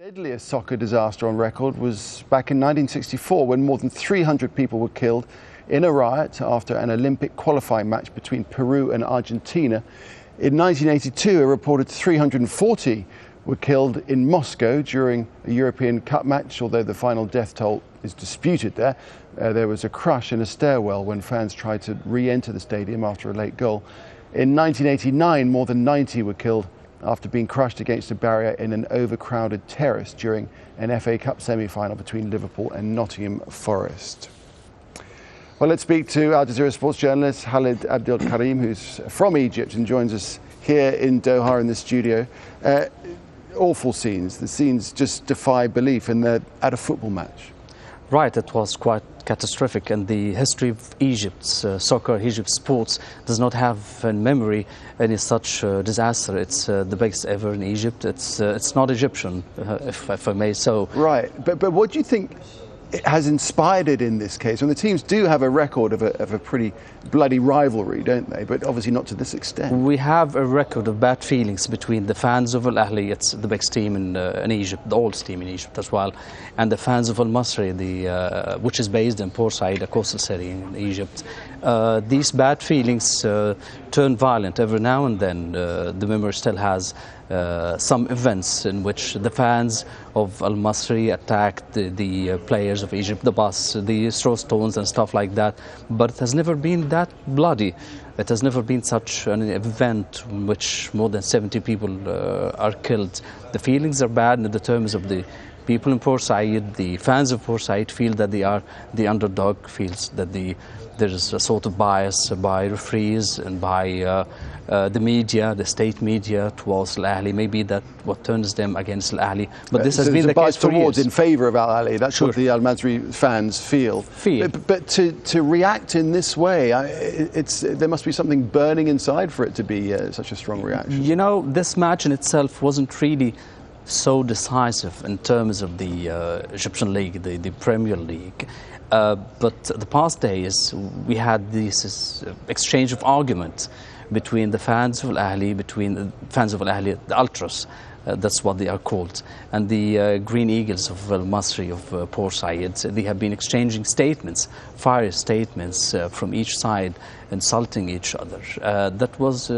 deadliest soccer disaster on record was back in 1964 when more than 300 people were killed in a riot after an Olympic qualifying match between Peru and Argentina. In 1982, a reported 340 were killed in Moscow during a European Cup match, although the final death toll is disputed there. There was a crush in a stairwell when fans tried to re-enter the stadium after a late goal. In 1989, more than 90 were killed after being crushed against a barrier in an overcrowded terrace during an FA Cup semi-final between Liverpool and Nottingham Forest. Well, let's speak to Al Jazeera sports journalist Khalid Abdel Kareem, who's from Egypt and joins us here in Doha in the studio. Awful scenes. The scenes just defy belief, and they're at a football match. Right, it was quite catastrophic, and the history of Egypt's soccer, Egypt's sports, does not have in memory any such disaster. It's the biggest ever in Egypt. It's not Egyptian, if I may so. Right, but what do you think it has inspired it in this case? And the teams do have a record of a pretty bloody rivalry, don't they? But obviously not to this extent. We have a record of bad feelings between the fans of al-Ahly, it's the biggest team in Egypt, the oldest team in Egypt as well, and the fans of al-Masry, which is based in Port Said, a coastal city in Egypt. These bad feelings turn violent every now and then. The memory still has some events in which the fans of al-Masry attacked the players of Egypt, the bus, the throw stones and stuff like that, but it has never been that bloody. It has never been such an event in which more than 70 people are killed. The feelings are bad in the terms of the people in Port Said. The fans of Port Said feel that they are the underdog, feels that there is a sort of bias by referees and by the media, the state media towards al-Ahly. Maybe that what turns them against al-Ahly. But this has been the case for years. In favour of al-Ahly. That's what the al-Masry fans feel. But to react in this way, there must be something burning inside for it to be such a strong reaction. You know, this match in itself wasn't really so decisive in terms of the Egyptian League, the Premier League. But the past days, we had this exchange of arguments between the fans of al-Ahly, the Ultras, that's what they are called, and the Green Eagles of al-Masry of Port Said. They have been exchanging statements, fiery statements from each side, insulting each other. That was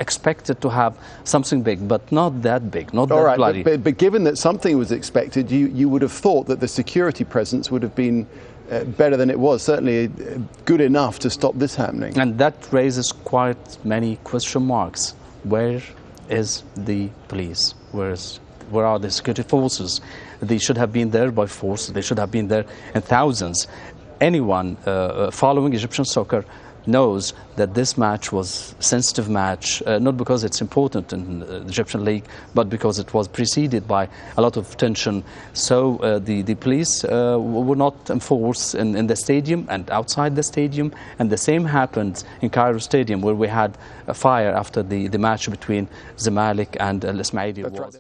expected to have something big, but not that big, not that bloody. But given that something was expected, you would have thought that the security presence would have been better than it was, certainly good enough to stop this happening. And that raises quite many question marks. Where is the police? Where are the security forces? They should have been there by force. They should have been there in thousands. Anyone following Egyptian soccer knows that this match was a sensitive match, not because it's important in the Egyptian League, but because it was preceded by a lot of tension. So the police were not enforced in the stadium and outside the stadium. And the same happened in Cairo Stadium, where we had a fire after the match between Zamalek and al-Ismaili.